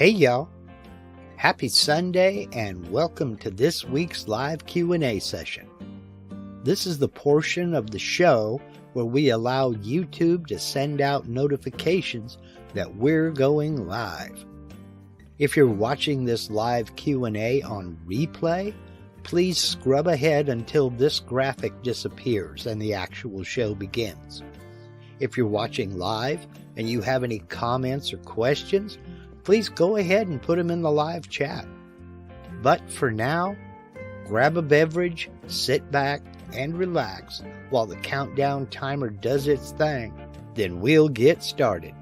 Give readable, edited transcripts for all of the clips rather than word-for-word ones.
Hey y'all, happy Sunday and welcome to this week's live Q&A session. This is the portion of the show where we allow YouTube to send out notifications that we're going live. If you're watching this live Q&A on replay, please scrub ahead until this graphic disappears and the actual show begins. If you're watching live and you have any comments or questions, please go ahead and put them in the live chat. But for now, grab a beverage, sit back, and relax while the countdown timer does its thing. Then we'll get started.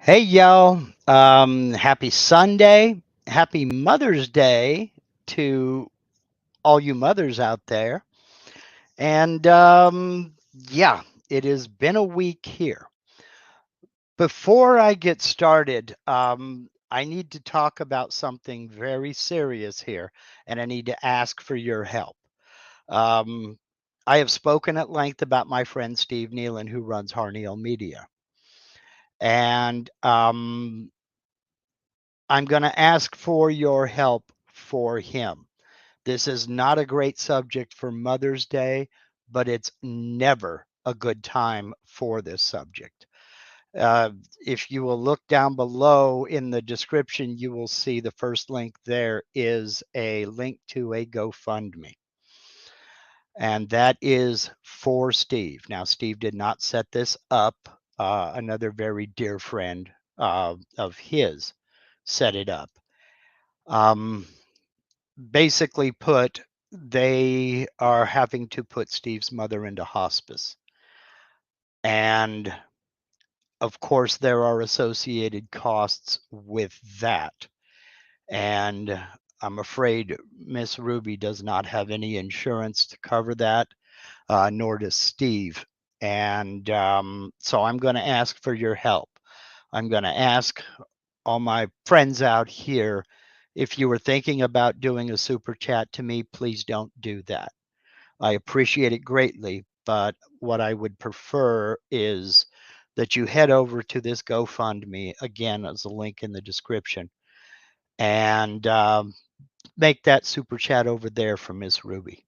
Hey y'all, happy Sunday, happy Mother's Day to all you mothers out there. And yeah, it has been a week here. Before I get started, I need to talk about something very serious here, and I need to ask for your help. Um, I have spoken at length about my friend Steve Nealon, who runs Harneal Media. And I'm going to ask for your help for him. This is not a great subject for Mother's Day, but it's never a good time for this subject. Uh, if you will look down below in the description, you will see the first link there is a link to a GoFundMe. And that is for Steve. Now, Steve did not set this up. Another very dear friend of his set it up. Um, Basically put, they are having to put Steve's mother into hospice. And of course, there are associated costs with that. And I'm afraid Miss Ruby does not have any insurance to cover that, nor does Steve. And so I'm going to ask for your help. I'm going to ask all my friends out here, if you were thinking about doing a super chat to me, please don't do that. I appreciate it greatly, but what I would prefer is that you head over to this GoFundMe. Again, as a link in the description, and make that super chat over there for Miss Ruby.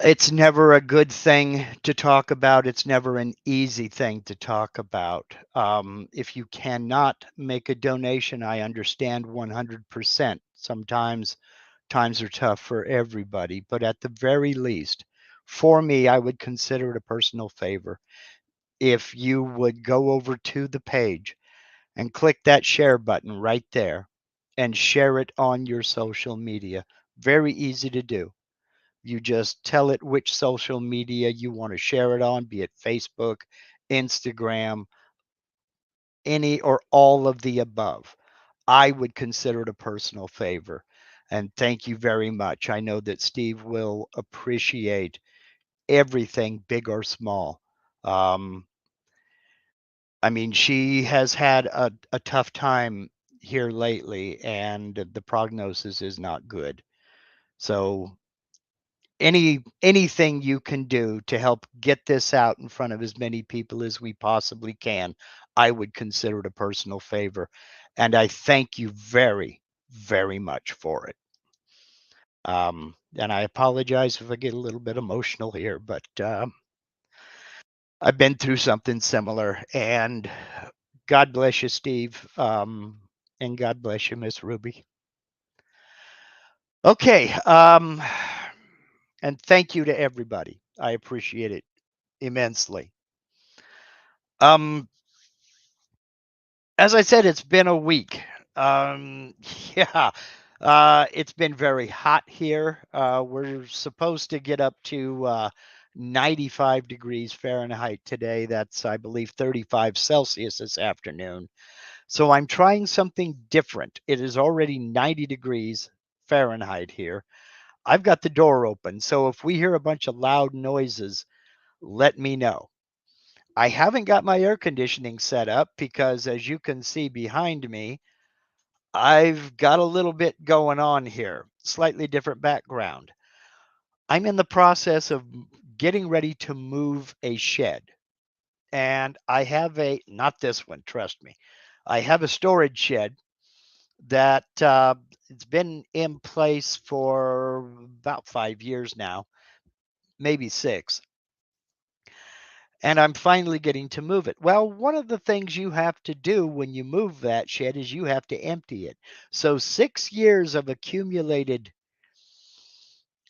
It's never a good thing to talk about. It's never an easy thing to talk about. If you cannot make a donation, I understand 100%. Sometimes times are tough for everybody, but at the very least, for me, I would consider it a personal favor if you would go over to the page and click that share button right there and share it on your social media. Very easy to do. You just tell it which social media you want to share it on, be it Facebook, Instagram, any or all of the above. I would consider it a personal favor. And thank you very much. I know that Steve will appreciate everything, big or small. Um, I mean, she has had a tough time here lately, and the prognosis is not good. So anything you can do to help get this out in front of as many people as we possibly can, I would consider it a personal favor. And I thank you very, very much for it. And I apologize if I get a little bit emotional here, but I've been through something similar. And God bless you, Steve. And God bless you, Miss Ruby. Okay. And thank you to everybody. I appreciate it immensely. Um, as I said, it's been a week. Um, yeah, it's been very hot here. We're supposed to get up to 95 degrees Fahrenheit today. That's, I believe, 35 Celsius this afternoon. So I'm trying something different. It is already 90 degrees Fahrenheit here. I've got the door open. So if we hear a bunch of loud noises, let me know. I haven't got my air conditioning set up because, as you can see behind me, I've got a little bit going on here, slightly different background. I'm in the process of getting ready to move a shed. And I have not this one, trust me. I have a storage shed that it's been in place for about 5 years now, maybe 6. And I'm finally getting to move it. Well, one of the things you have to do when you move that shed is you have to empty it. So 6 years of accumulated,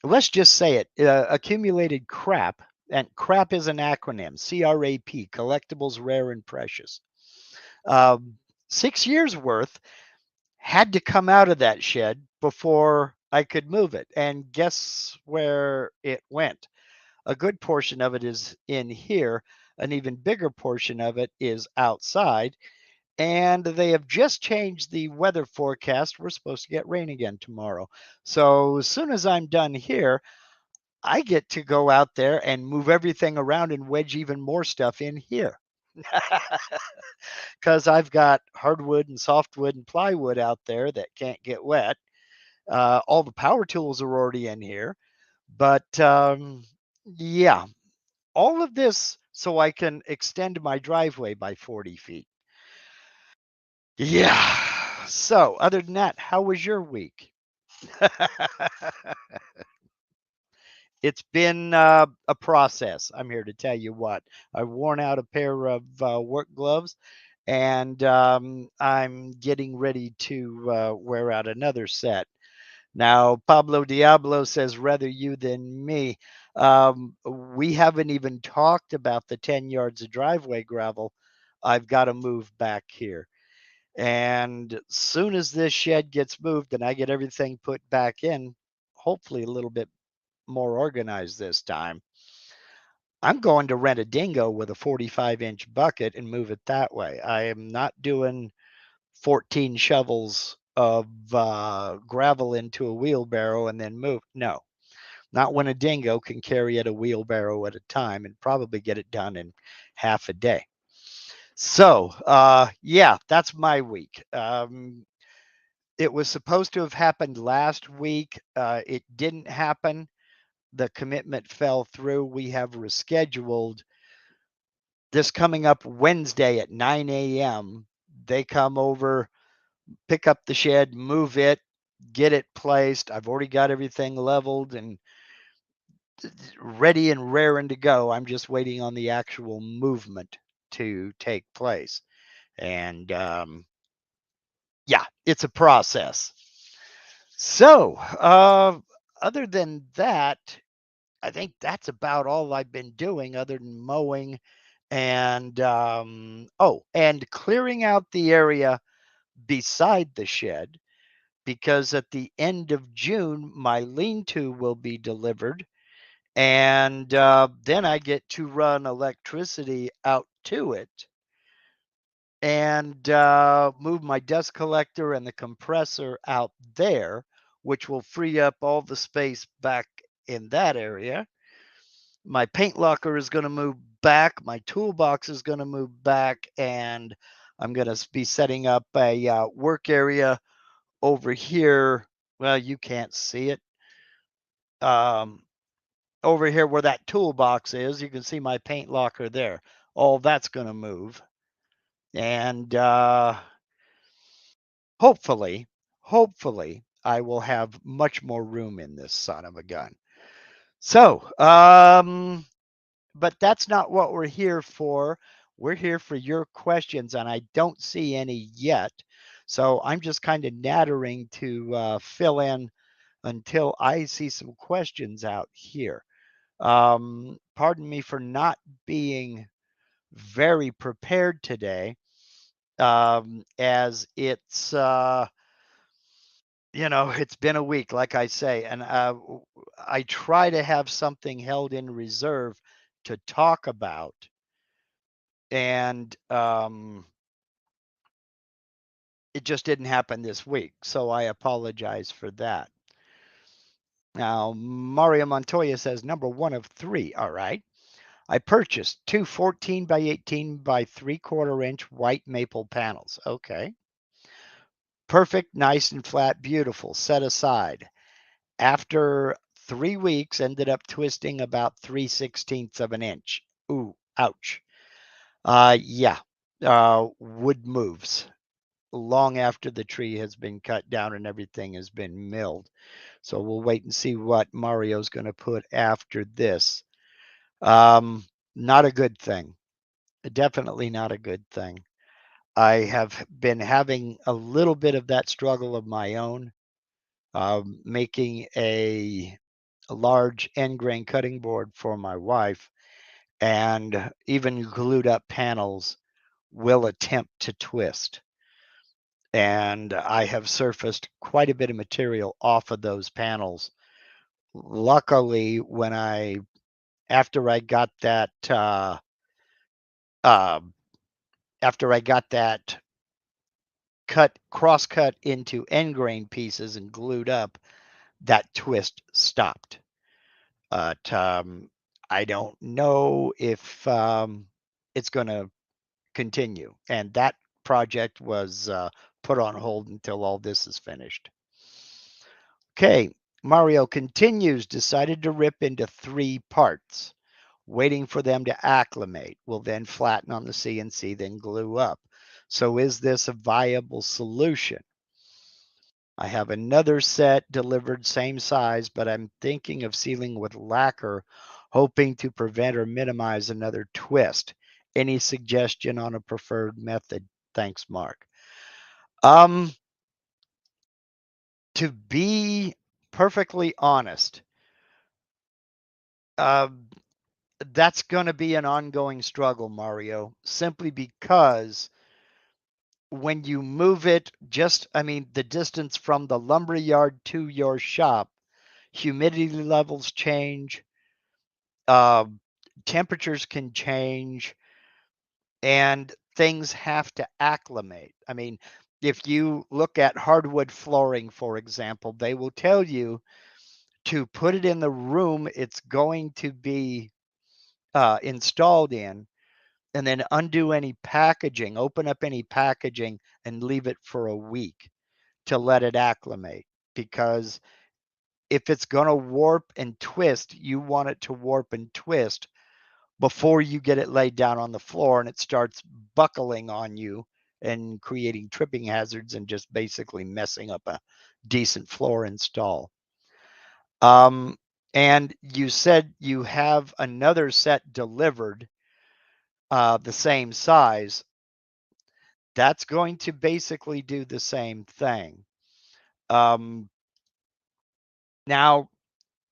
let's just say it, accumulated crap, and crap is an acronym, CRAP, collectibles, rare and precious. 6 years worth had to come out of that shed before I could move it. And guess where it went? A good portion of it is in here. An even bigger portion of it is outside. And they have just changed the weather forecast. We're supposed to get rain again tomorrow. So as soon as I'm done here, I get to go out there and move everything around and wedge even more stuff in here. because I've got hardwood and softwood and plywood out there that can't get wet. All the power tools are already in here, but yeah, all of this so I can extend my driveway by 40 feet. Yeah. So, other than that, how was your week? It's been a process. I'm here to tell you what. I've worn out a pair of work gloves, and I'm getting ready to wear out another set. Now, Pablo Diablo says, rather you than me. We haven't even talked about the 10 yards of driveway gravel I've got to move back here. And soon as this shed gets moved and I get everything put back in, hopefully a little bit more organized this time, I'm going to rent a dingo with a 45-inch bucket and move it that way. I am not doing 14 shovels of gravel into a wheelbarrow and then move. No, not when a dingo can carry it a wheelbarrow at a time and probably get it done in half a day. So, yeah, that's my week. It was supposed to have happened last week. It didn't happen. The commitment fell through. We have rescheduled this coming up Wednesday at 9 a.m. They come over, pick up the shed, move it, get it placed. I've already got everything leveled and ready and raring to go. I'm just waiting on the actual movement to take place. And yeah, it's a process. So, other than that, I think that's about all I've been doing other than mowing and oh, and clearing out the area beside the shed because at the end of June my lean-to will be delivered and then I get to run electricity out to it and move my dust collector and the compressor out there, which will free up all the space back in that area. My paint locker is going to move back. My toolbox is going to move back, and I'm going to be setting up a work area over here. Well, you can't see it. Um, Over here where that toolbox is, you can see my paint locker there. All that's going to move, and hopefully, hopefully, I will have much more room in this son of a gun. So, but that's not what we're here for. We're here for your questions, and I don't see any yet. So I'm just kind of nattering to fill in until I see some questions out here. Pardon me for not being very prepared today, as it's been a week, like I say, and I try to have something held in reserve to talk about, and it just didn't happen this week. So I apologize for that. Now, Mario Montoya says number one of three. All right. I purchased two 14 by 18 by 3/4 inch white maple panels. Okay. Perfect, nice and flat, beautiful. Set aside. After 3 weeks, ended up twisting about 3/16 of an inch. Ooh, ouch. Yeah. Wood moves long after the tree has been cut down and everything has been milled. So we'll wait and see what Mario's going to put after this. Not a good thing. Definitely not a good thing. I have been having a little bit of that struggle of my own, making a large end grain cutting board for my wife, and even glued up panels will attempt to twist. And I have surfaced quite a bit of material off of those panels. Luckily, after I got that uh, after I got that cross cut into end grain pieces and glued up, that twist stopped. But I don't know if it's going to continue. And that project was put on hold until all this is finished. Okay, Mario continues, decided to rip into 3 parts, waiting for them to acclimate. Will then flatten on the CNC, then glue up. So is this a viable solution? I have another set delivered, same size, but I'm thinking of sealing with lacquer, hoping to prevent or minimize another twist. Any suggestion on a preferred method? Thanks, Mark. Um, to be perfectly honest, uh, that's going to be an ongoing struggle, Mario, simply because when you move it, the distance from the lumber yard to your shop, humidity levels change, uh, temperatures can change, and things have to acclimate. I mean, if you look at hardwood flooring, for example, they will tell you to put it in the room it's going to be installed in, and then undo any packaging, open up any packaging, and leave it for a week to let it acclimate. Because if it's going to warp and twist, you want it to warp and twist before you get it laid down on the floor and it starts buckling on you and creating tripping hazards and just basically messing up a decent floor install. And you said you have another set delivered, the same size. That's going to basically do the same thing. Now,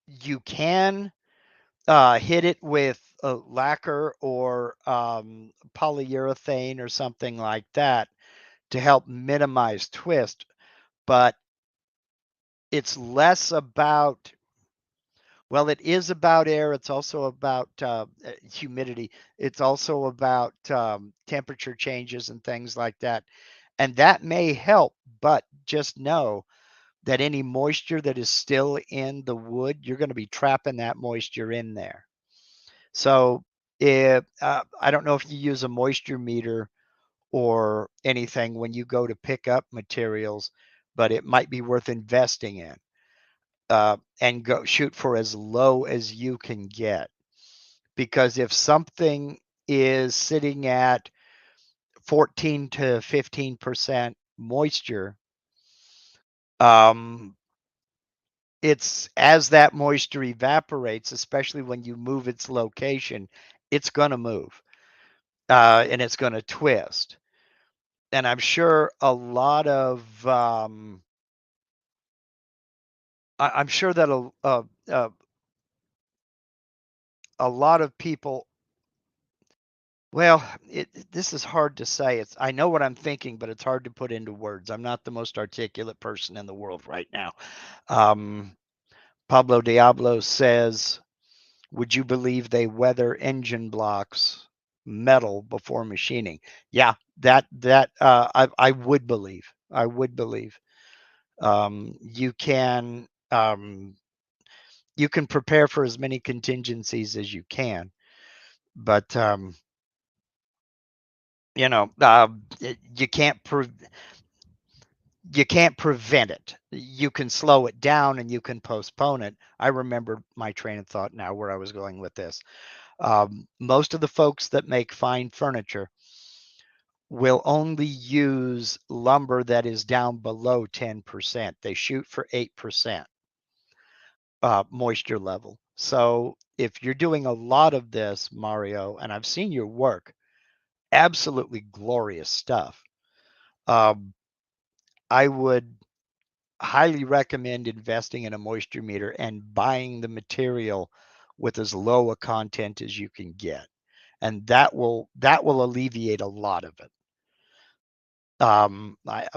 you can hit it with a lacquer or polyurethane or something like that to help minimize twist, but it's less about, well, it is about air. It's also about humidity. It's also about temperature changes and things like that. And that may help, but just know that any moisture that is still in the wood, you're going to be trapping that moisture in there. So if I don't know if you use a moisture meter or anything when you go to pick up materials, but it might be worth investing in, and go shoot for as low as you can get. Because if something is sitting at 14 to 15% moisture, um, it's as that moisture evaporates, especially when you move its location, it's going to move, and it's going to twist. And I'm sure a lot of I'm sure that a lot of people. Well, this is hard to say. I know what I'm thinking, but it's hard to put into words. I'm not the most articulate person in the world right now. Um, Pablo Diablo says, "Would you believe they weather engine blocks metal before machining?" Yeah, I would believe. I would believe. You can prepare for as many contingencies as you can, but you know, you can't you can't prevent it. You can slow it down and you can postpone it. I remember my train of thought now where I was going with this. Most of the folks that make fine furniture will only use lumber that is down below 10%. They shoot for 8% moisture level. So if you're doing a lot of this, Mario, and I've seen your work, absolutely glorious stuff. Um, I would highly recommend investing in a moisture meter and buying the material with as low a content as you can get, and that will alleviate a lot of it. I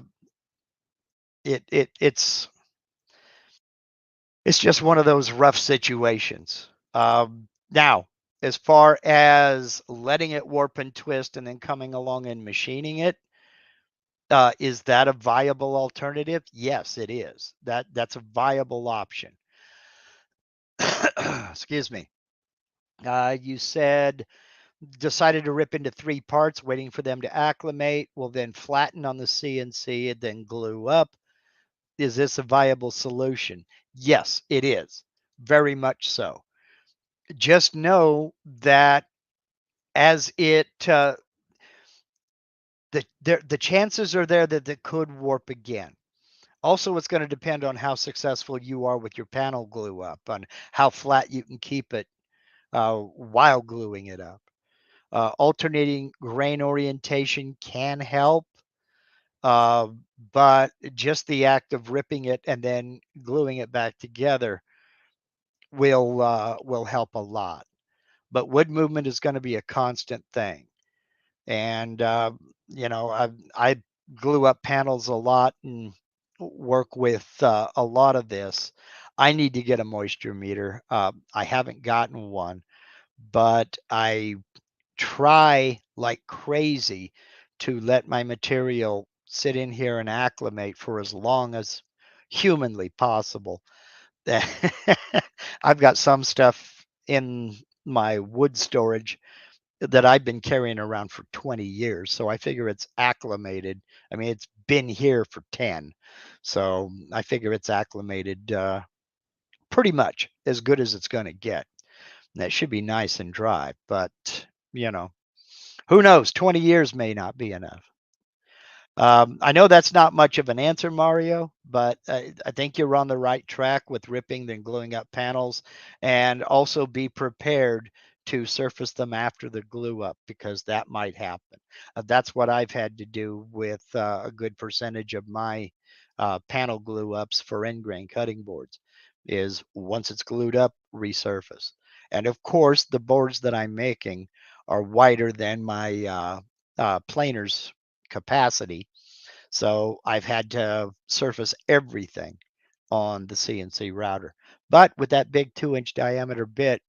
it's just one of those rough situations. Now, as far as letting it warp and twist and then coming along and machining it, is that a viable alternative? Yes, it is. That's a viable option. Excuse me. You said decided to rip into 3 parts, waiting for them to acclimate, will then flatten on the CNC and then glue up. Is this a viable solution? Yes, it is. Very much so. Just know that as it the chances are there that it could warp again. Also, it's going to depend on how successful you are with your panel glue up, on how flat you can keep it while gluing it up. Alternating grain orientation can help, uh, but just the act of ripping it and then gluing it back together will help a lot. But wood movement is going to be a constant thing, and I glue up panels a lot and work with a lot of this. I need to get a moisture meter. I haven't gotten one, but I try like crazy to let my material sit in here and acclimate for as long as humanly possible. I've got some stuff in my wood storage that I've been carrying around for 20 years. So I figure it's acclimated. I mean, it's been here for 10. So I figure it's acclimated pretty much as good as it's going to get. That should be nice and dry, but you know, who knows? 20 years may not be enough. I know that's not much of an answer, Mario, but I think you're on the right track with ripping then gluing up panels, and also be prepared to surface them after the glue up because that might happen. That's what I've had to do with a good percentage of my panel glue ups for end grain cutting boards. Is once it's glued up, resurface. And of course, the boards that I'm making are wider than my planer's capacity. So I've had to surface everything on the CNC router. But with that big 2-inch diameter bit,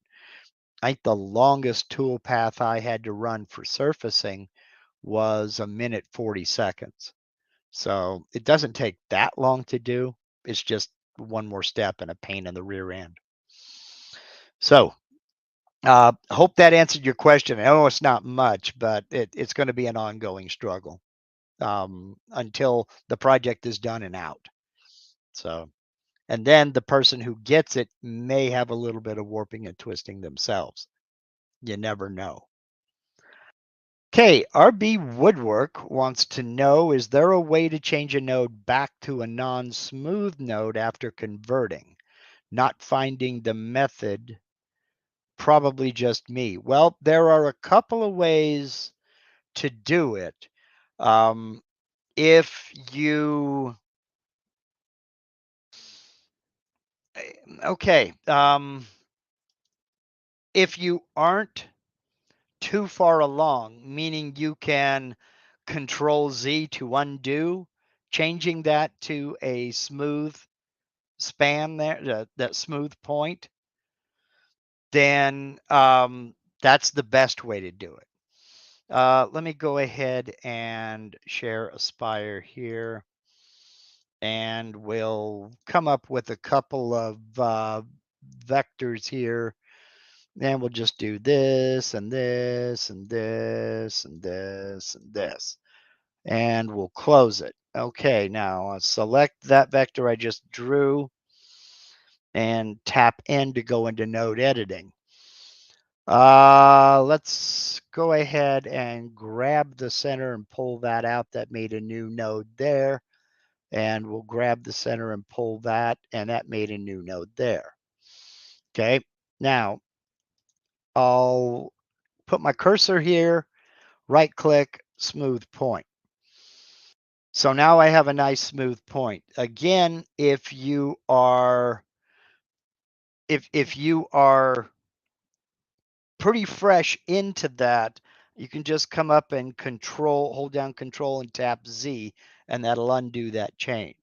I think the longest tool path I had to run for surfacing was 1 minute 40 seconds. So it doesn't take that long to do. It's just one more step and a pain in the rear end. So hope that answered your question. I know it's not much, but it's going to be an ongoing struggle until the project is done and out. So, and then the person who gets it may have a little bit of warping and twisting themselves. You never know. Okay, RB Woodwork wants to know, is there a way to change a node back to a non-smooth node after converting? Not finding the method, probably just me. Well, there are a couple of ways to do it. If you okay, if you aren't too far along, meaning you can Control Z to undo, changing that to a smooth span there, that smooth point, then that's the best way to do it. Let me go ahead and share Aspire here, and we'll come up with a couple of vectors here. And we'll just do this and this and this and this and this. And we'll close it. Okay, now I'll select that vector I just drew and tap N to go into node editing. Let's go ahead and grab the center and pull that out. That made a new node there. And we'll grab the center and pull that, and that made a new node there. Okay, now I'll put my cursor here, right click, smooth point. So now I have a nice smooth point. Again, if you are pretty fresh into that, you can just come up and hold down control and tap Z, and that'll undo that change.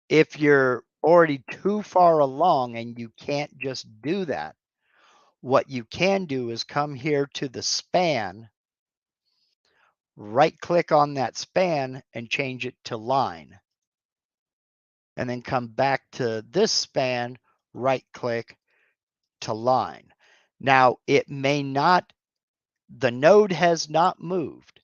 If you're already too far along and you can't just do that, what you can do is come here to the span, right click on that span and change it to line. And then come back to this span, right click to line. Now, it may not the node has not moved,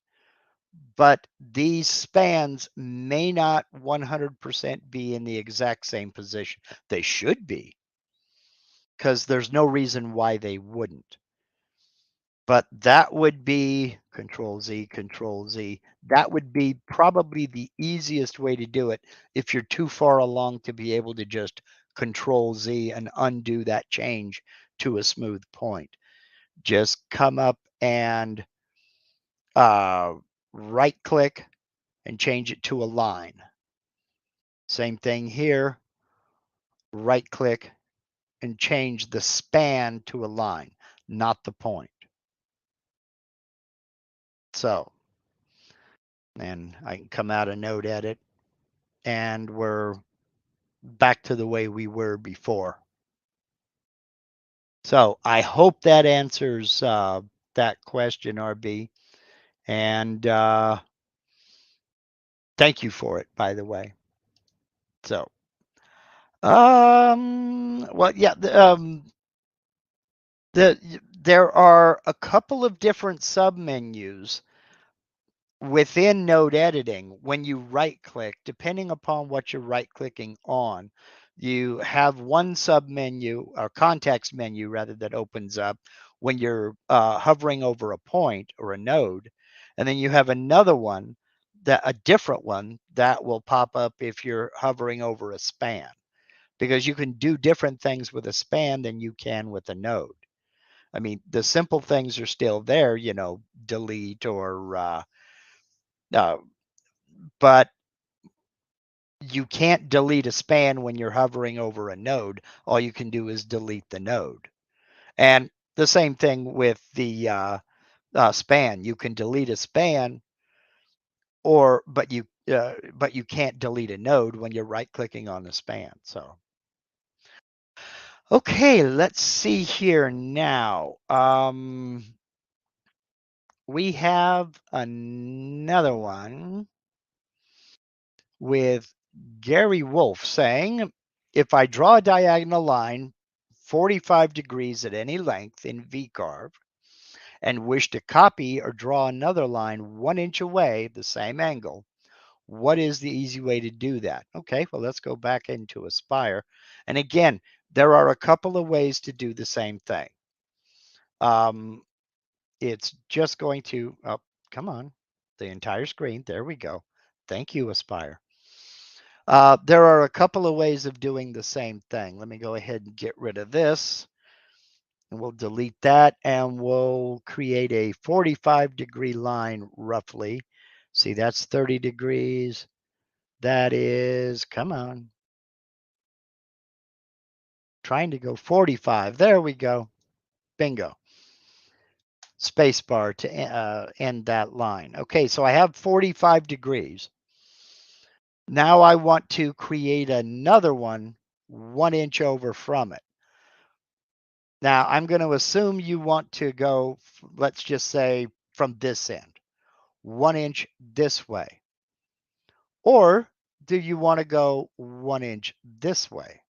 but these spans may not 100% be in the exact same position. They should be, because there's no reason why they wouldn't. But that would be Control Z, Control Z. That would be probably the easiest way to do it if you're too far along to be able to just Control Z and undo that change to a smooth point. Just come up and right click and change it to a line. Same thing here, right click and change the span to a line, not the point. So, and I can come out of node edit and we're back to the way we were before. So I hope that answers that question, RB. And thank you for it, by the way. So, well, yeah, there are a couple of different submenus within node editing. When you right click, depending upon what you're right clicking on, you have one submenu or context menu rather that opens up when you're hovering over a point or a node, and then you have another one, that a different one that will pop up if you're hovering over a span, because you can do different things with a span than you can with a node. I mean, the simple things are still there, delete or but you can't delete a span when you're hovering over a node. All you can do is delete the node. And the same thing with the span. You can delete a span, but you can't delete a node when you're right clicking on the span. So, okay, let's see here now. We have another one with Gary Wolf saying, if I draw a diagonal line 45 degrees at any length in VCarve and wish to copy or draw another line 1 inch away the same angle, what is the easy way to do that? Okay, well, let's go back into Aspire. And again, there are a couple of ways to do the same thing. It's just going to, oh, come on, the entire screen. There we go. Thank you, Aspire. There are a couple of ways of doing the same thing. Let me go ahead and get rid of this. And we'll delete that and we'll create a 45-degree line roughly. See, that's 30 degrees. That is, come on. Trying to go 45. There we go. Bingo. Spacebar to end that line. Okay, so I have 45 degrees. Now I want to create another one 1 inch over from it. Now I'm going to assume you want to go, let's just say from this end, 1 inch this way. Or do you want to go 1 inch this way?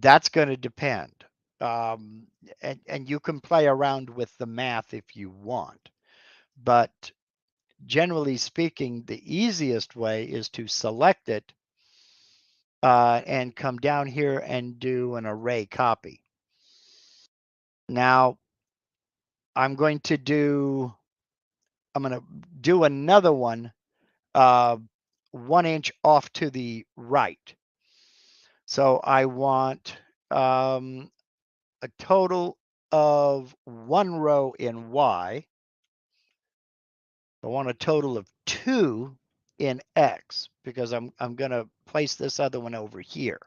That's going to depend. And you can play around with the math if you want. But generally speaking, the easiest way is to select it and come down here and do an array copy. Now, I'm going to do another one 1 inch off to the right. So I want a total of 1 row in Y. I want a total of 2 in X because I'm going to place this other one over here.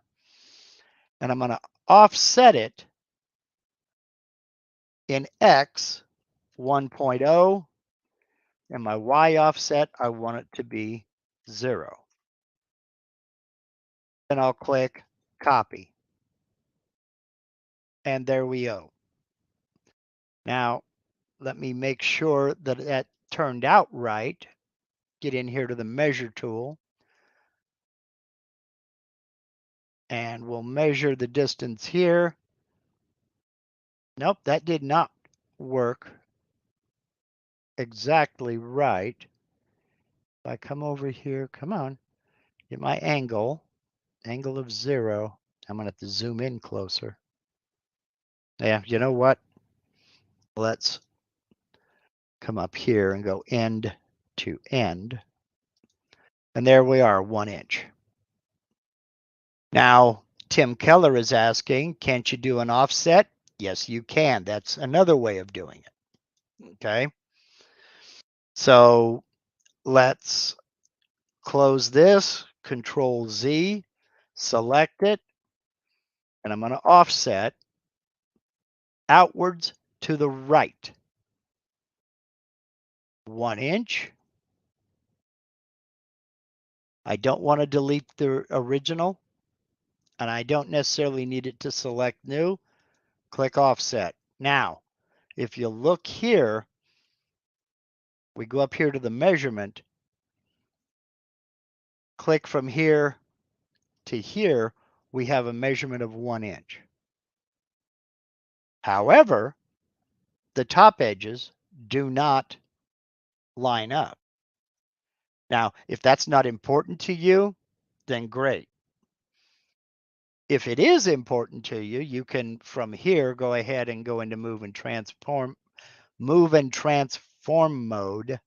And I'm going to offset it in X 1.0, and my Y offset, I want it to be 0. Then I'll click copy. And there we go. Now, let me make sure that that turned out right. Get in here to the measure tool. And we'll measure the distance here. Nope, that did not work exactly right. If I come over here, come on, get my angle of 0. I'm going to have to zoom in closer. Yeah, you know what? Let's come up here and go end to end. And there we are, 1 inch. Now, Tim Keller is asking, can't you do an offset? Yes, you can. That's another way of doing it. Okay. So let's close this, Control Z, select it, and I'm going to offset outwards to the right. 1 inch. I don't want to delete the original, and I don't necessarily need it to select new. Click offset. Now, if you look here, we go up here to the measurement, click from here to here, we have a measurement of 1 inch. However, the top edges do not line up. Now, if that's not important to you, then great. If it is important to you, you can from here go ahead and go into move and transform mode.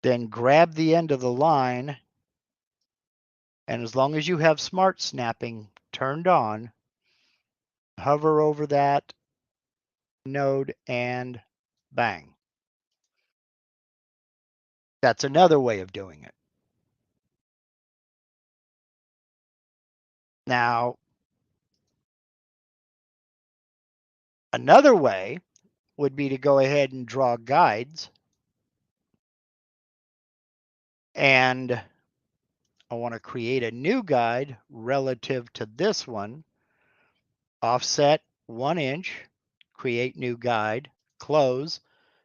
Then grab the end of the line, and as long as you have smart snapping turned on, hover over that node and bang. That's another way of doing it. Now, another way would be to go ahead and draw guides. And I want to create a new guide relative to this one. Offset 1 inch, create new guide, close,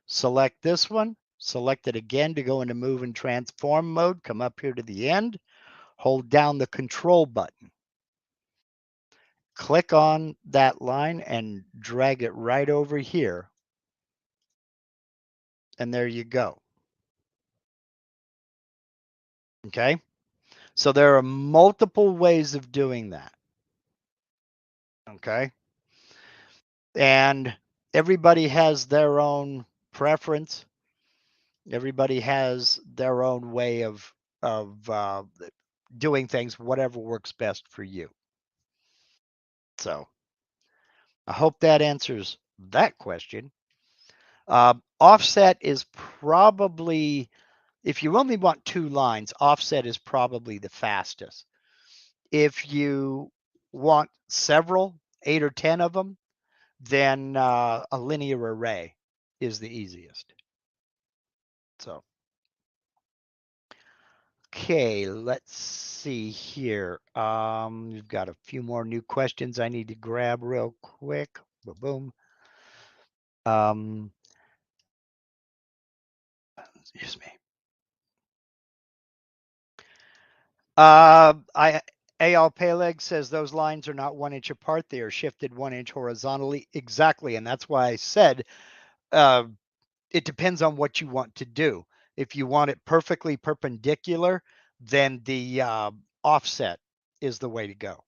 select this one, select it again to go into move and transform mode, come up here to the end, hold down the control button. Click on that line and drag it right over here. And there you go. Okay. So there are multiple ways of doing that. Okay. And everybody has their own preference. Everybody has their own way of doing things, whatever works best for you. So I hope that answers that question. Offset is probably, if you only want 2 lines, offset is probably the fastest. If you want several, 8 or 10 of them, then a linear array is the easiest. So, okay, let's see here. We've got a few more new questions I need to grab real quick. Boom. Excuse me. Al Peleg says those lines are not 1 inch apart. They are shifted 1 inch horizontally. Exactly. And that's why I said it depends on what you want to do. If you want it perfectly perpendicular, then the offset is the way to go,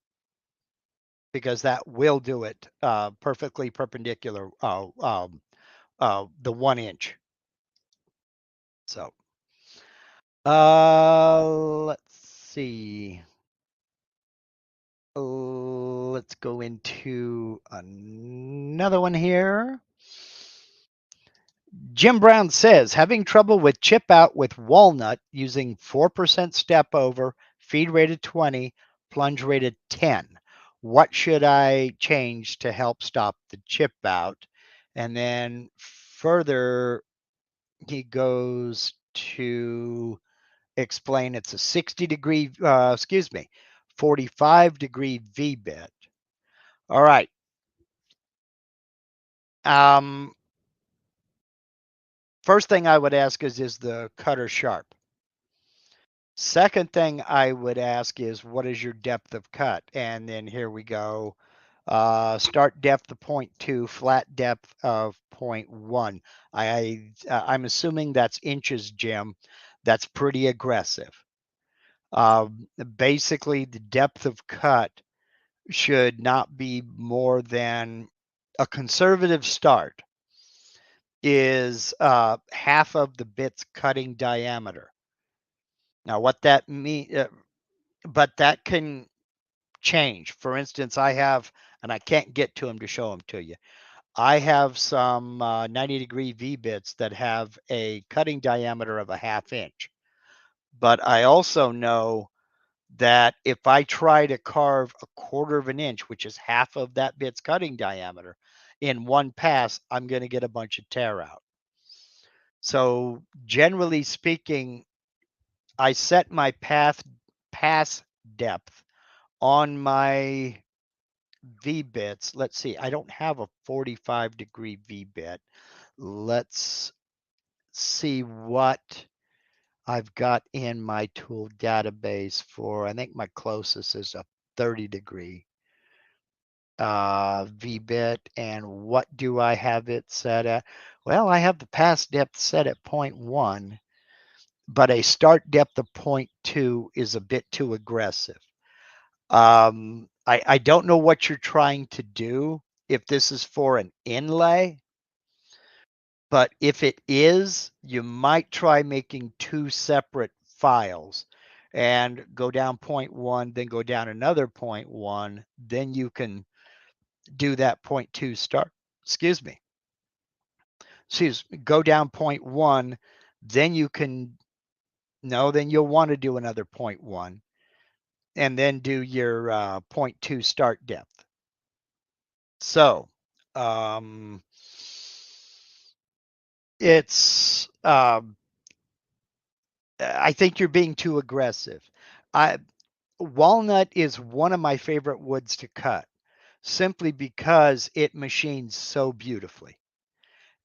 because that will do it perfectly perpendicular, the 1 inch. So let's see. Let's go into another one here. Jim Brown says, having trouble with chip out with walnut using 4% step over, feed rate of 20, plunge rate of 10. What should I change to help stop the chip out? And then further, he goes to explain it's a 60-degree, 45-degree V-bit. All right. First thing I would ask is the cutter sharp? Second thing I would ask is, what is your depth of cut? And then here we go. Start depth of 0.2, flat depth of 0.1. I'm assuming that's inches, Jim. That's pretty aggressive. Basically, the depth of cut should not be more than a conservative start is half of the bit's cutting diameter. Now, what that means, but that can change. For instance, I have, and I can't get to them to show them to you. I have some 90-degree V-bits that have a cutting diameter of a ½ inch. But I also know that if I try to carve a quarter of an inch, which is half of that bit's cutting diameter, in one pass, I'm going to get a bunch of tear out. So generally speaking, I set my pass depth on my V-bits. Let's see, I don't have a 45-degree V-bit. Let's see what I've got in my tool database for, I think my closest is a 30-degree V-bit. And what do I have it set at? Well, I have the pass depth set at 0.1, but a start depth of 0.2 is a bit too aggressive. I don't know what you're trying to do, if this is for an inlay, but if it is, you might try making two separate files and go down 0.1, then go down another 0.1, then you can do that 0.2 start, go down 0.1, then you can, no, then you'll want to do another 0.1 and then do your 0.2 start depth. So it's I think you're being too aggressive. Walnut is one of my favorite woods to cut, simply because it machines so beautifully.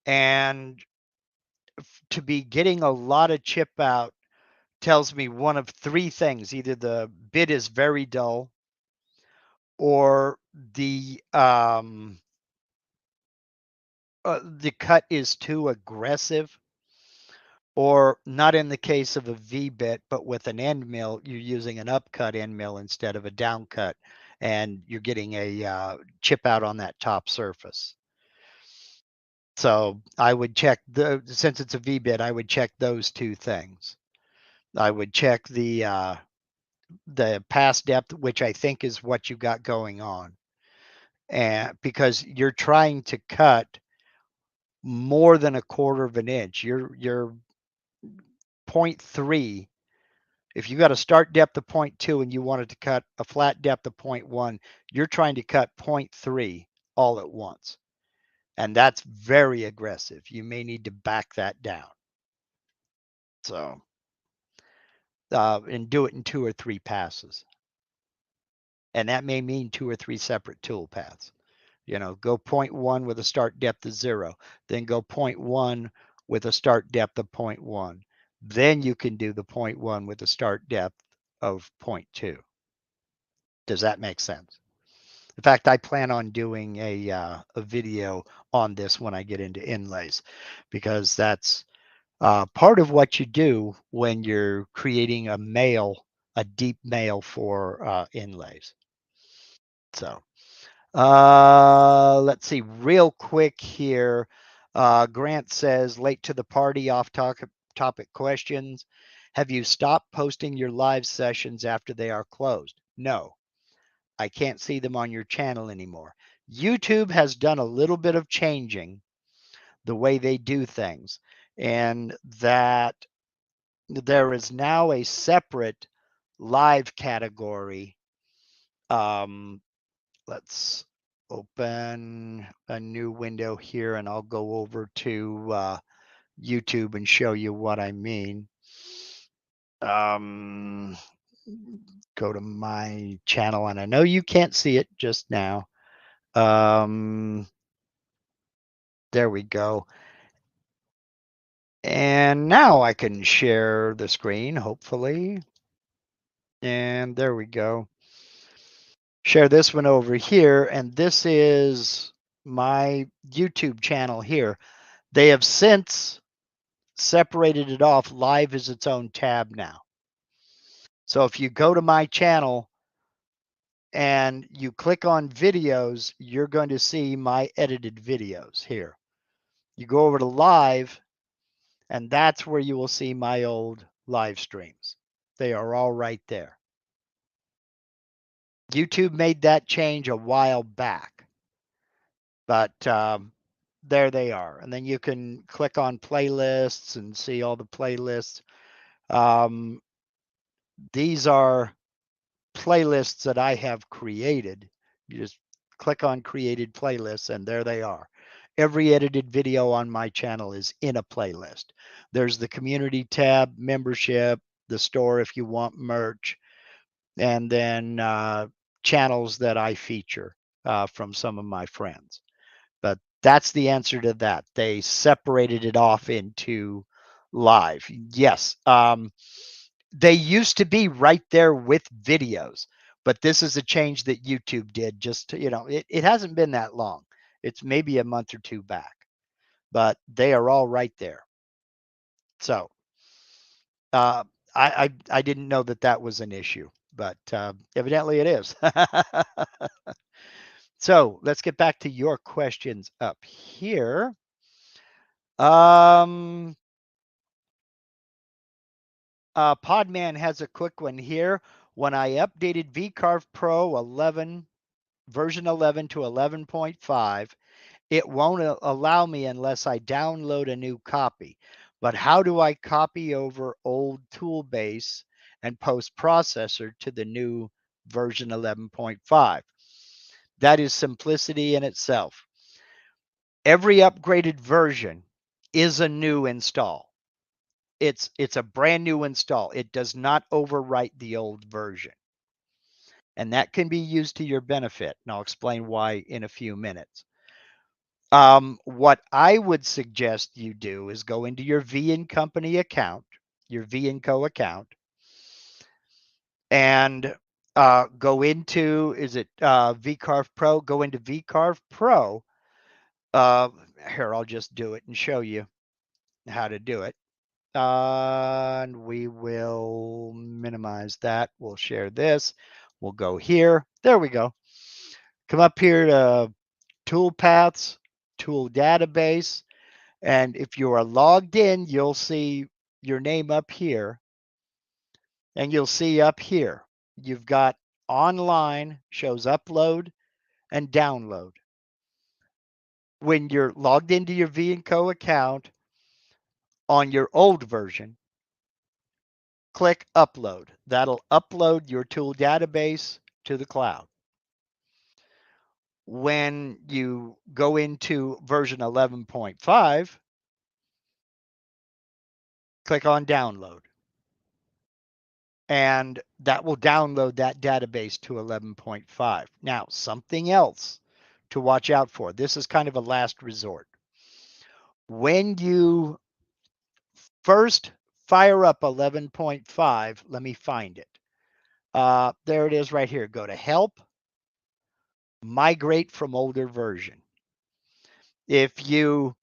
And to be getting a lot of chip out tells me one of three things: either the bit is very dull, or the cut is too aggressive, or not in the case of a V-bit, but with an end mill, you're using an upcut end mill instead of a downcut, and you're getting a chip out on that top surface. So I would check since it's a V-bit, I would check those two things. I would check the pass depth, which I think is what you got going on, and because you're trying to cut more than a quarter of an inch, you're 0.3. If you got a start depth of 0.2 and you wanted to cut a flat depth of 0.1, you're trying to cut 0.3 all at once. And that's very aggressive. You may need to back that down. So, and do it in 2 or 3 passes. And that may mean 2 or 3 separate tool paths. You know, go 0.1 with a start depth of 0, then go 0.1 with a start depth of 0.1. Then you can do the 0.1 with a start depth of 0.2. Does that make sense? In fact, I plan on doing a video on this when I get into inlays, because that's part of what you do when you're creating a deep mail for inlays. So let's see real quick here. Grant says, late to the party, off topic questions. Have you stopped posting your live sessions after they are closed? No. I can't see them on your channel anymore. YouTube has done a little bit of changing the way they do things, and that there is now a separate live category. Let's open a new window here, and I'll go over to YouTube and show you what I mean. Go to my channel, and I know you can't see it just now. There we go. And now I can share the screen, hopefully. And there we go. share this one over here, and this is my YouTube channel here. They have since separated it off. Live is its own tab now. So if you go to my channel and you click on videos, you're going to see my edited videos here. You go over to live, and that's where you will see my old live streams. They are all right there. YouTube made that change a while back, but there they are. And then you can click on playlists and see all the playlists. These are playlists that I have created. You just click on created playlists, and there they are. Every edited video on my channel is in a playlist. There's the community tab, membership, the store if you want merch, and then channels that I feature from some of my friends. But that's the answer to that. They separated it off into live. Yes. They used to be right there with videos, but this is a change that YouTube did just to, it hasn't been that long. It's maybe a month or two back, but they are all right there. So uh, I didn't know that that was an issue, but evidently it is. So let's get back to your questions up here. Podman has a quick one here. When I updated VCarve Pro 11, version 11 to 11.5, it won't allow me unless I download a new copy. But how do I copy over old tool base and post processor to the new version 11.5? That is simplicity in itself. Every upgraded version is a new install. It's a brand new install. It does not overwrite the old version. And that can be used to your benefit. And I'll explain why in a few minutes. What I would suggest you do is go into your V & Company account, your V & Co account, and go into, is it VCarve Pro? Go into VCarve Pro. Here, I'll just do it and show you how to do it. And we will minimize that. We'll share this. We'll go here. There we go. Come up here to Tool Paths, Tool Database. And if you are logged in, you'll see your name up here. And you'll see up here, you've got online, shows upload and download. When you're logged into your V & Co account on your old version, click upload. That'll upload your tool database to the cloud. When you go into version 11.5, click on download. And that will download that database to 11.5. Now, something else to watch out for. This is kind of a last resort. When you first fire up 11.5, let me find it. There it is right here. Go to Help, Migrate from Older Version. If you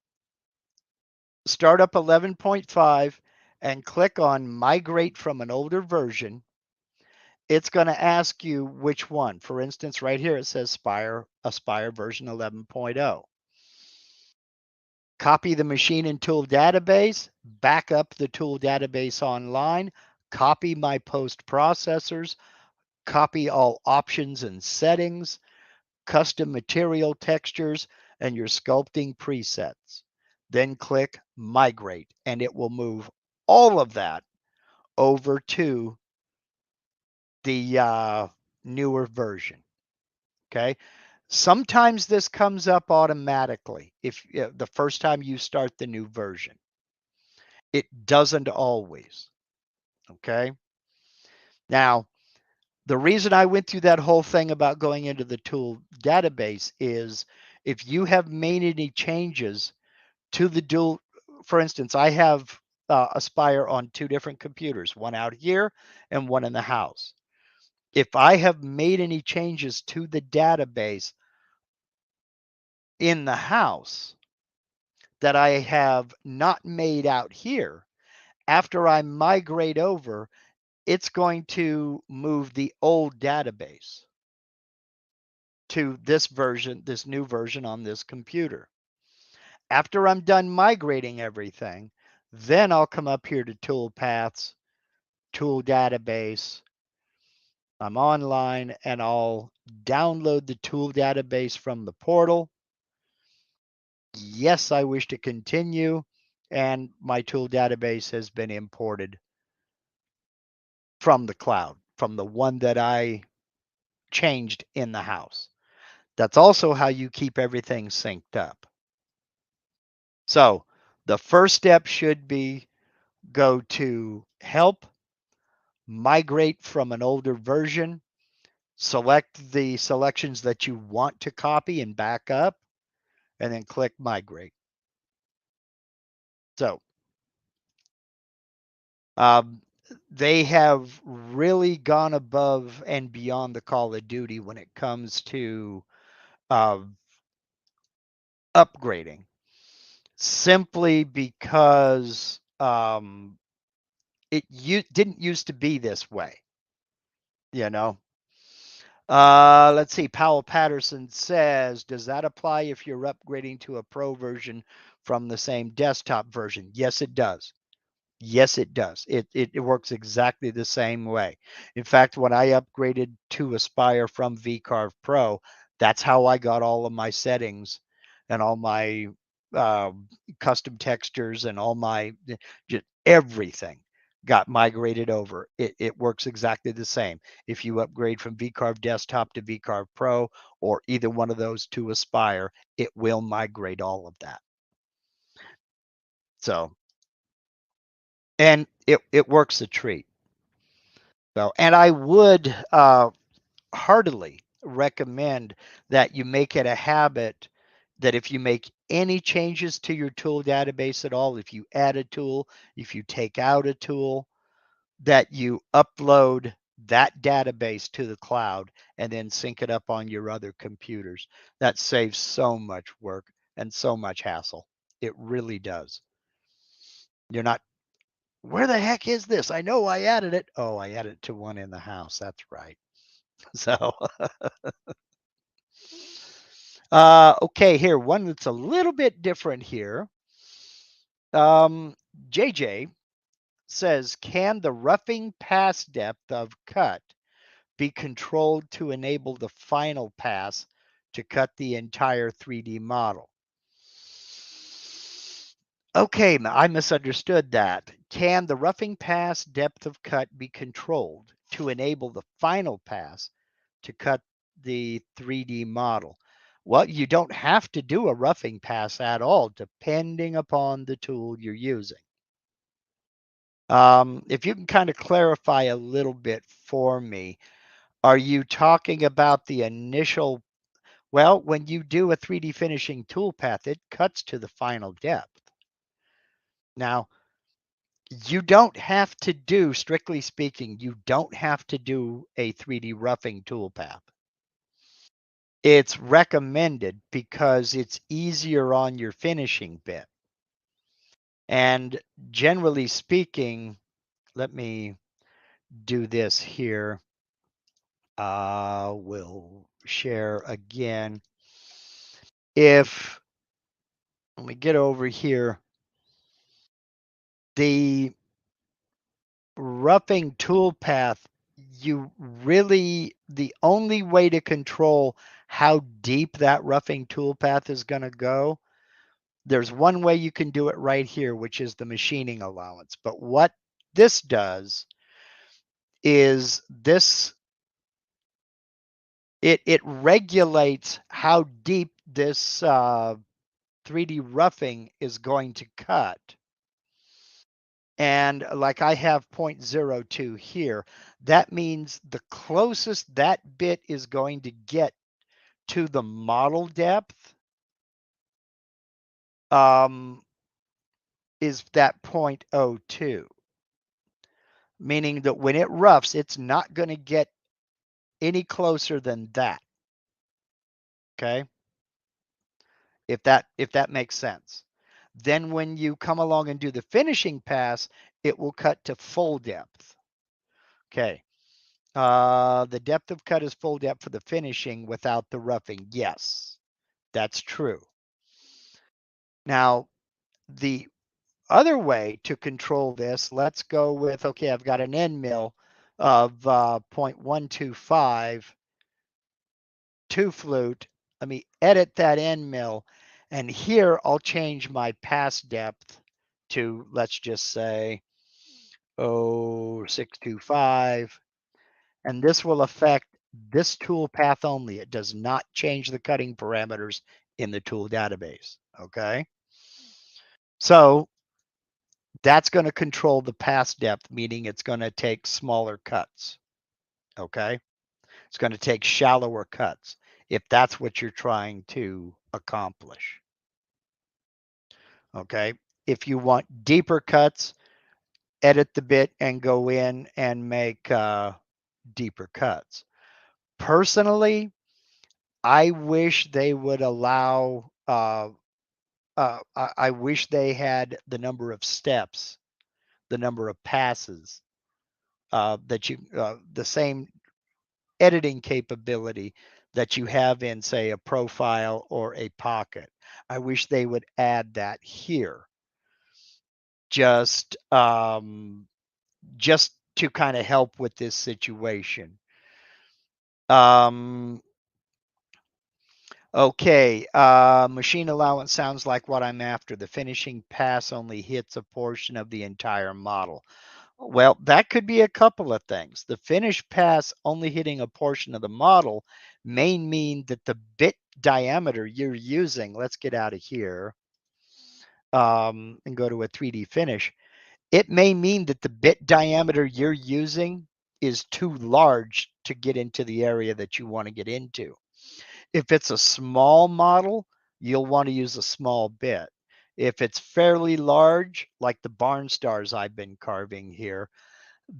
start up 11.5 and click on Migrate from an older version, it's going to ask you which one. For instance, right here it says Aspire version 11.0. Copy the machine and tool database, back up the tool database online, copy my post processors, copy all options and settings, custom material textures, and your sculpting presets. Then click Migrate, and it will move all of that over to the newer version. Okay. Sometimes this comes up automatically if the first time you start the new version. It doesn't always. Okay. Now, the reason I went through that whole thing about going into the tool database is if you have made any changes to the dual, for instance, I have Aspire on two different computers, one out here and one in the house. If I have made any changes to the database in the house that I have not made out here, after I migrate over, it's going to move the old database to this version, this new version on this computer. After I'm done migrating everything, then I'll come up here to Toolpaths, Tool Database. I'm online and I'll download the tool database from the portal. Yes, I wish to continue, and my tool database has been imported from the cloud, from the one that I changed in the house. That's also how you keep everything synced up. So the first step should be go to Help, migrate from an older version, select the selections that you want to copy and back up, and then click Migrate. So um, they have really gone above and beyond the Call of Duty when it comes to uh, upgrading, simply because it didn't used to be this way, you know. Let's see. Powell Patterson says, does that apply if you're upgrading to a pro version from the same desktop version? Yes, it does. Yes, it does. It works exactly the same way. In fact, when I upgraded to Aspire from vCarve Pro, that's how I got all of my settings and all my uh, custom textures and all my just everything got migrated over. It works exactly the same. If you upgrade from vCarve Desktop to vCarve Pro or either one of those to Aspire, it will migrate all of that. So, and it works a treat. So, and I would heartily recommend that you make it a habit that if you make any changes to your tool database at all, if you add a tool, if you take out a tool, that you upload that database to the cloud and then sync it up on your other computers. That saves so much work and so much hassle. It really does. You're not, where the heck is this? I know I added it. Oh, I added it to one in the house. That's right. So, okay, here, one that's a little bit different here. JJ says, can the roughing pass depth of cut be controlled to enable the final pass to cut the entire 3D model? Okay, I misunderstood that. Can the roughing pass depth of cut be controlled to enable the final pass to cut the 3D model? Well, you don't have to do a roughing pass at all, depending upon the tool you're using. If you can kind of clarify a little bit for me, are you talking about the initial? Well, when you do a 3D finishing toolpath, it cuts to the final depth. Now, you don't have to do, strictly speaking, you don't have to do a 3D roughing toolpath. It's recommended because it's easier on your finishing bit. And generally speaking, let me do this here. We'll share again. If, let me get over here, the roughing toolpath, the only way to control how deep that roughing toolpath is going to go, there's one way you can do it right here, which is the machining allowance. But what this does is it regulates how deep this 3D roughing is going to cut. And like I have 0.02 here, that means the closest that bit is going to get to the model depth is that 0.02, meaning that when it roughs, it's not going to get any closer than that. Okay? If that makes sense. Then when you come along and do the finishing pass, it will cut to full depth. Okay. The depth of cut is full depth for the finishing without the roughing. Yes, that's true. Now, the other way to control this, let's go with, okay, I've got an end mill of 0.125 two flute. Let me edit that end mill. And here I'll change my pass depth to, let's just say, 625. And this will affect this tool path only. It does not change the cutting parameters in the tool database. Okay. So that's going to control the pass depth, meaning it's going to take smaller cuts. Okay. It's going to take shallower cuts if that's what you're trying to accomplish. Okay. If you want deeper cuts, edit the bit and go in and make deeper cuts. Personally, I wish they would allow, I wish they had the number of steps, the number of passes that the same editing capability that you have in, say, a profile or a pocket. I wish they would add that here, just just to kind of help with this situation. Okay, machine allowance sounds like what I'm after. The finishing pass only hits a portion of the entire model. Well, that could be a couple of things. The finish pass only hitting a portion of the model may mean that the bit diameter you're using, let's get out of here and go to a 3D finish. It may mean that the bit diameter you're using is too large to get into the area that you want to get into. If it's a small model, you'll want to use a small bit. If it's fairly large, like the barn stars I've been carving here,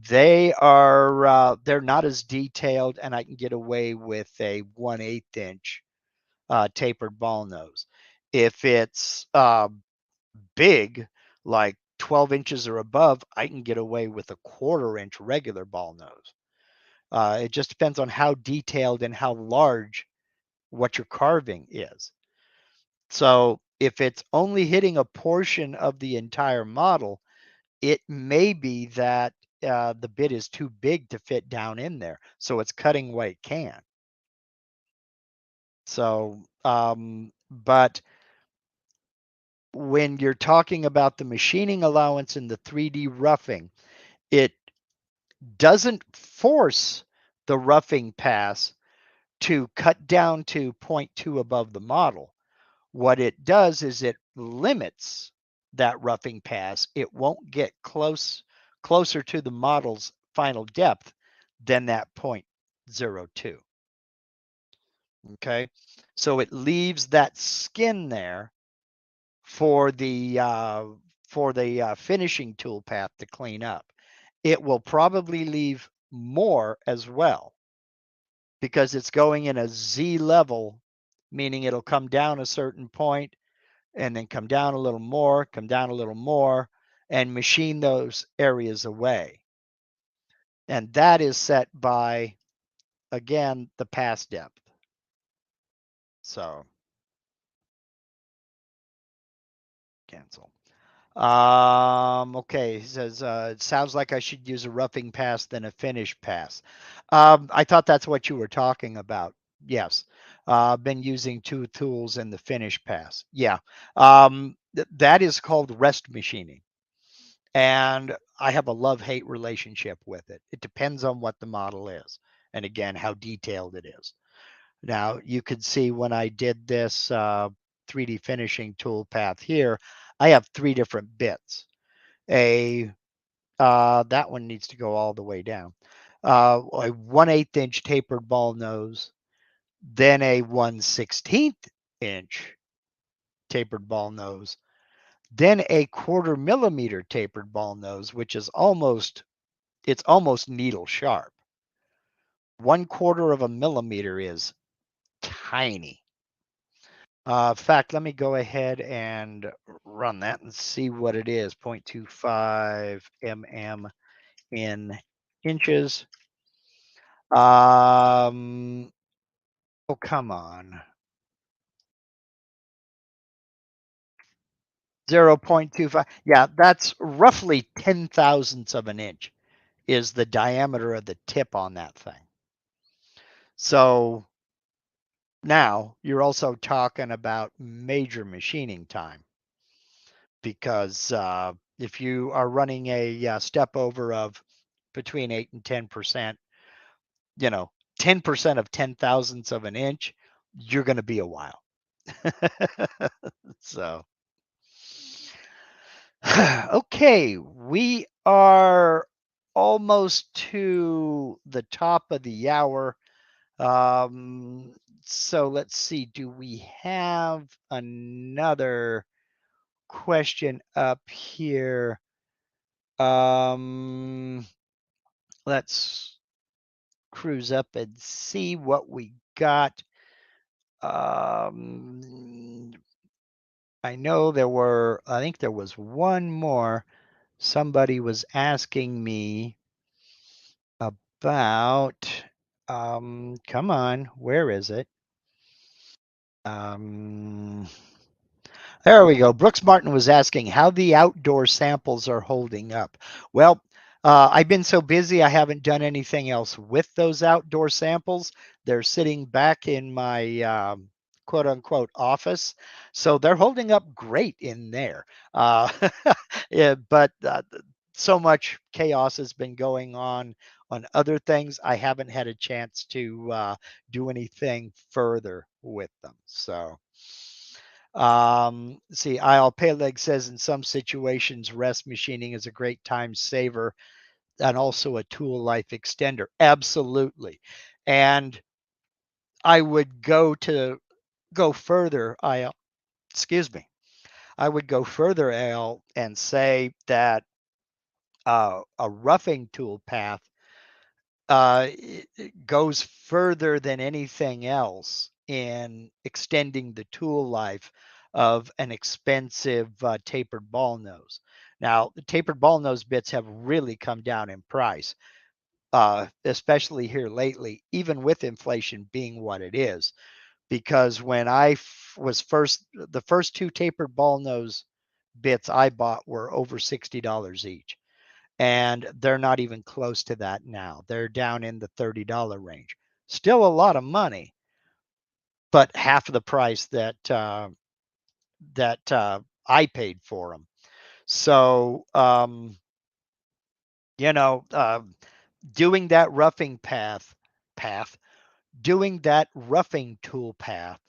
they're not as detailed, and I can get away with a 1/8 inch tapered ball nose. If it's big, like 12 inches or above, I can get away with a 1/4 inch regular ball nose. It just depends on how detailed and how large what you're carving is. So if it's only hitting a portion of the entire model, it may be that the bit is too big to fit down in there. So it's cutting what it can. So, but when you're talking about the machining allowance and the 3D roughing, it doesn't force the roughing pass to cut down to 0.2 above the model. What it does is it limits that roughing pass. It won't get closer to the model's final depth than that 0.02. Okay, so it leaves that skin there for the finishing tool path to clean up. It will probably leave more as well because it's going in a Z level, meaning it'll come down a certain point and then come down a little more, come down a little more, and machine those areas away. And that is set by, again, the pass depth. So cancel. Okay, he says, it sounds like I should use a roughing pass than a finish pass. I thought that's what you were talking about. Yes. Been using two tools in the finish pass. Yeah. That is called rest machining. And I have a love-hate relationship with it. It depends on what the model is. And again, how detailed it is. Now, you could see when I did this 3D finishing tool path here, I have 3 different bits. That one needs to go all the way down. A 1/8 inch tapered ball nose, then a 1/16 inch tapered ball nose, then a 1/4 millimeter tapered ball nose, which is almost needle sharp. 1/4 of a millimeter is tiny. In fact, let me go ahead and run that and see what it is. 0.25 mm in inches. Oh, come on. 0.25. Yeah, that's roughly 10 thousandths of an inch is the diameter of the tip on that thing. So now you're also talking about major machining time because if you are running a step over of between 8 and 10%, 10% of 10 thousandths of an inch, you're going to be a while. So, okay, we are almost to the top of the hour. Um, so let's see. Do we have another question up here? Um, let's cruise up and see what we got. Um, I know I think there was one more. Somebody was asking me about, come on, where is it? Um, There we go. Brooks Martin was asking how the outdoor samples are holding up. Well, I've been so busy, I haven't done anything else with those outdoor samples. They're sitting back in my quote unquote office. So they're holding up great in there. Uh, yeah, but so much chaos has been going on other things. I haven't had a chance to do anything further with them. So. See, IL Peleg says in some situations, rest machining is a great time saver and also a tool life extender. Absolutely. And I would go further, excuse me. I would go further, Al, and say that a roughing tool path it goes further than anything else in extending the tool life of an expensive tapered ball nose. Now, the tapered ball nose bits have really come down in price, especially here lately, even with inflation being what it is. Because when was the first two tapered ball nose bits I bought were over $60 each, and they're not even close to that now. They're down in the $30 range. Still a lot of money, but half of the price that I paid for them. So, you know, doing that roughing path, doing that roughing tool path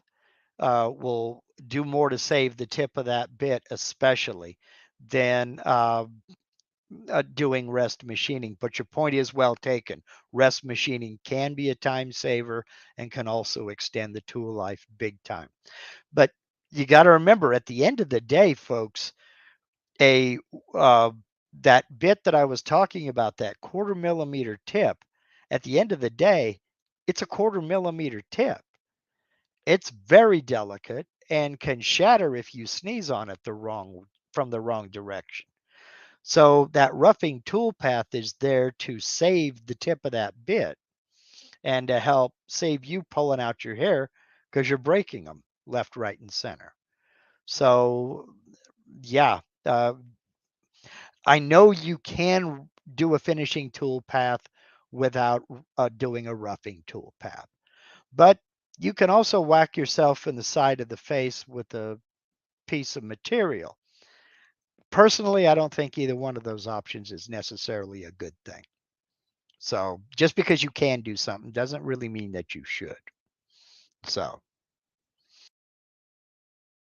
will do more to save the tip of that bit, especially than doing rest machining. But your point is well taken. Rest machining can be a time saver and can also extend the tool life big time. But you got to remember, at the end of the day, folks, a uh, that bit that I was talking about, that 1/4 millimeter tip, at the end of the day, it's a 1/4 millimeter tip. It's very delicate and can shatter if you sneeze on it from the wrong direction. So that roughing tool path is there to save the tip of that bit and to help save you pulling out your hair because you're breaking them left, right, and center. So, yeah, I know you can do a finishing tool path without doing a roughing tool path, but you can also whack yourself in the side of the face with a piece of material. Personally, I don't think either one of those options is necessarily a good thing. So just because you can do something doesn't really mean that you should. So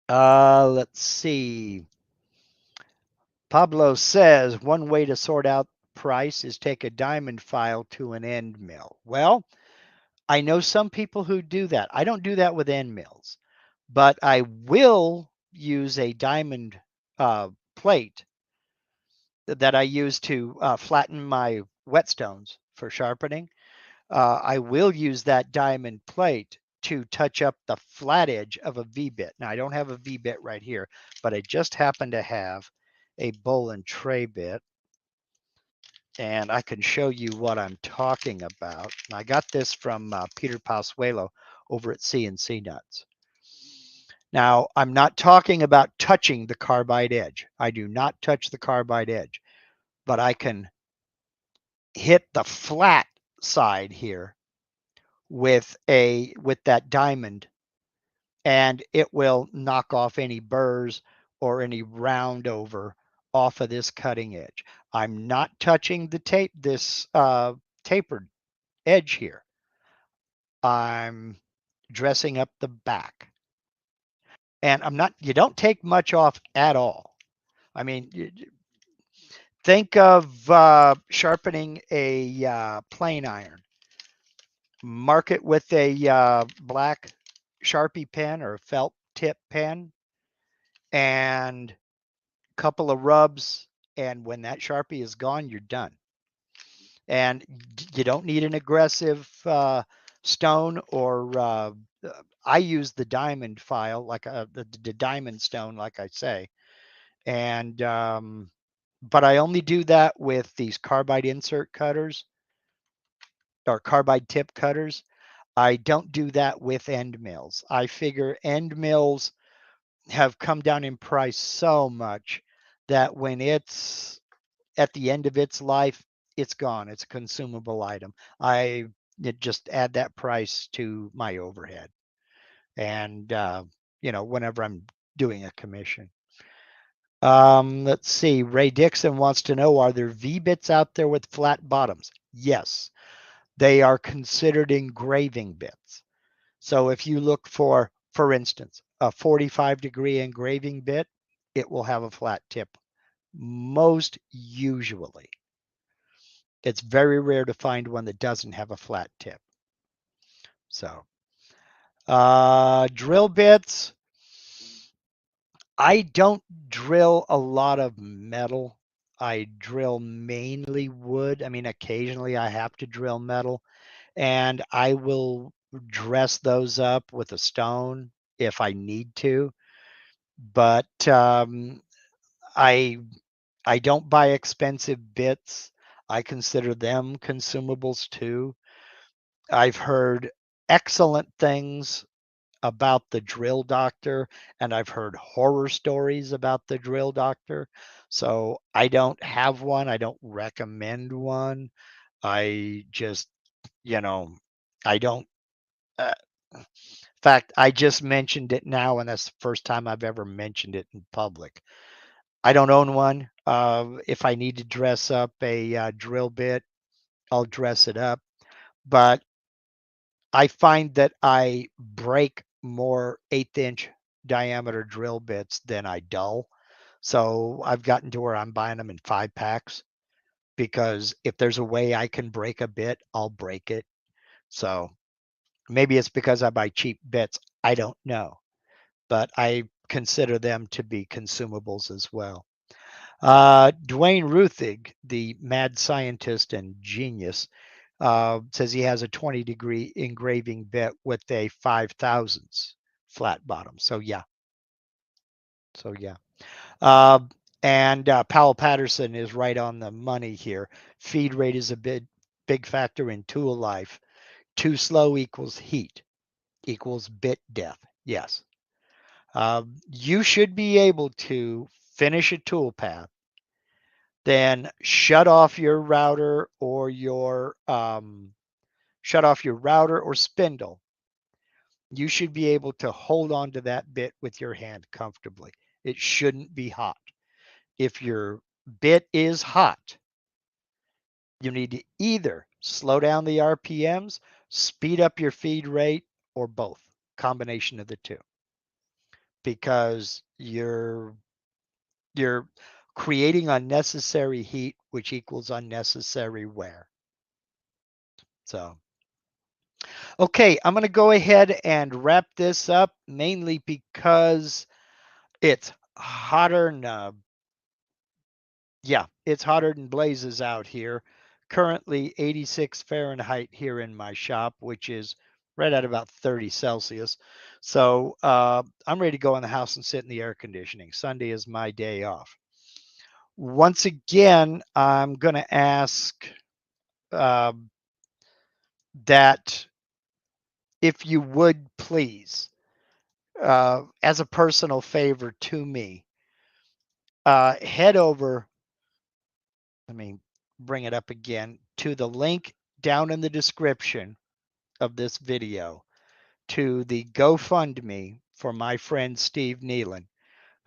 let's see. Pablo says one way to sort out price is take a diamond file to an end mill. Well, I know some people who do that. I don't do that with end mills, but I will use a diamond plate that I use to flatten my whetstones for sharpening. I will use that diamond plate to touch up the flat edge of a V-bit. Now, I don't have a V-bit right here, but I just happen to have a bowl and tray bit, and I can show you what I'm talking about. I got this from Peter Pasuelo over at CNC Nuts. Now, I'm not talking about touching the carbide edge. I do not touch the carbide edge, but I can hit the flat side here with that diamond, and it will knock off any burrs or any round over off of this cutting edge. I'm not touching the this tapered edge here. I'm dressing up the back. And you don't take much off at all. I mean, think of sharpening a plane iron. Mark it with a black Sharpie pen or a felt tip pen and a couple of rubs. And when that Sharpie is gone, you're done. And you don't need an aggressive stone or I use the diamond file, like the diamond stone, like I say. And but I only do that with these carbide insert cutters or carbide tip cutters. I don't do that with end mills. I figure end mills have come down in price so much that when it's at the end of its life, it's gone. It's a consumable item. I just add that price to my overhead. And, whenever I'm doing a commission. Let's see. Ray Dixon wants to know, are there V-bits out there with flat bottoms? Yes, they are considered engraving bits. So if you look for instance, a 45-degree engraving bit, it will have a flat tip. Most usually. It's very rare to find one that doesn't have a flat tip. So, drill bits. I don't drill a lot of metal. I drill mainly wood. I mean, occasionally I have to drill metal, and I will dress those up with a stone if I need to. But I I don't buy expensive bits. I consider them consumables too. I've heard excellent things about the drill doctor, and I've heard horror stories about the drill doctor. So I don't have one. I don't recommend one. I just, you know, I don't. In fact, I just mentioned it now, and that's the first time I've ever mentioned it in public. I don't own one. If I need to dress up a drill bit, I'll dress it up. But I find that I break more 1/8 inch diameter drill bits than I dull. So I've gotten to where I'm buying them in 5 packs because if there's a way I can break a bit, I'll break it. So maybe it's because I buy cheap bits. I don't know, but I consider them to be consumables as well. Dwayne Ruthig, the mad scientist and genius, says he has a 20-degree engraving bit with a 5/1000 flat bottom. So yeah. So yeah. Uh, and Powell Patterson is right on the money here. Feed rate is a big factor in tool life. Too slow equals heat equals bit death. Yes. You should be able to finish a tool path, then shut off your router or spindle. You should be able to hold on to that bit with your hand comfortably. It shouldn't be hot. If your bit is hot, you need to either slow down the RPMs, speed up your feed rate, or both. Combination of the two. Because you're creating unnecessary heat, which equals unnecessary wear. So, okay, I'm going to go ahead and wrap this up, mainly because it's hotter than it's hotter than blazes out here currently 86 Fahrenheit here in my shop, which is right at about 30 Celsius. So I'm ready to go in the house and sit in the air conditioning. Sunday is my day off. Once again, I'm going to ask uh, that if you would please, as a personal favor to me, head over, let me bring it up again, to the link down in the description of this video to the GoFundMe for my friend Steve Nealon,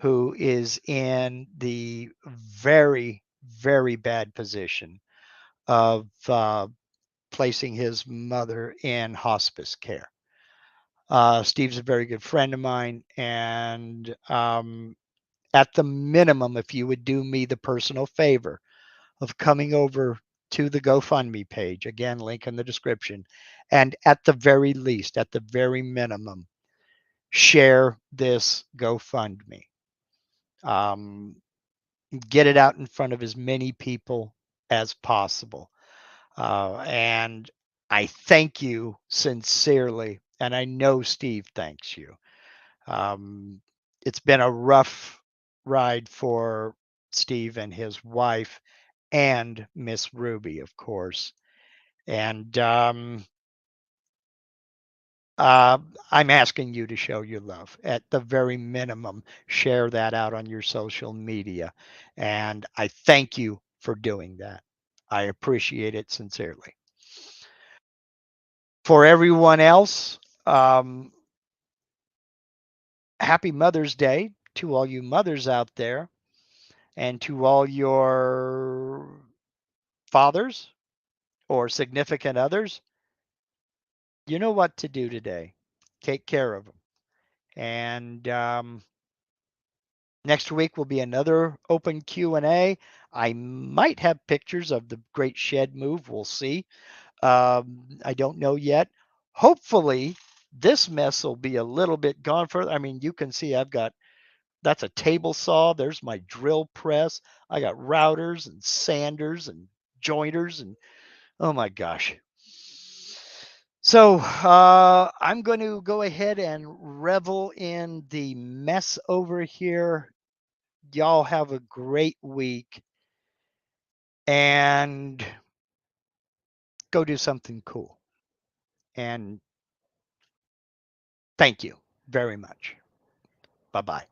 who is in the very, very bad position of placing his mother in hospice care. Steve's a very good friend of mine, and at the minimum, if you would do me the personal favor of coming over to the GoFundMe page, again, link in the description, and at the very least, at the very minimum, share this GoFundMe. Get it out in front of as many people as possible. And I thank you sincerely, and I know Steve thanks you. It's been a rough ride for Steve and his wife and Miss Ruby, of course. And I'm asking you to show your love. At the very minimum, share that out on your social media. And I thank you for doing that. I appreciate it sincerely. For everyone else, happy Mother's Day to all you mothers out there and to all your fathers or significant others. You know what to do today. Take care of them. And next week will be another open Q&A. I might have pictures of the great shed move. We'll see. I don't know yet. Hopefully, this mess will be a little bit gone further. I mean, you can see that's a table saw. There's my drill press. I got routers and sanders and jointers and oh my gosh. So I'm going to go ahead and revel in the mess over here. Y'all have a great week and go do something cool. And thank you very much. Bye-bye.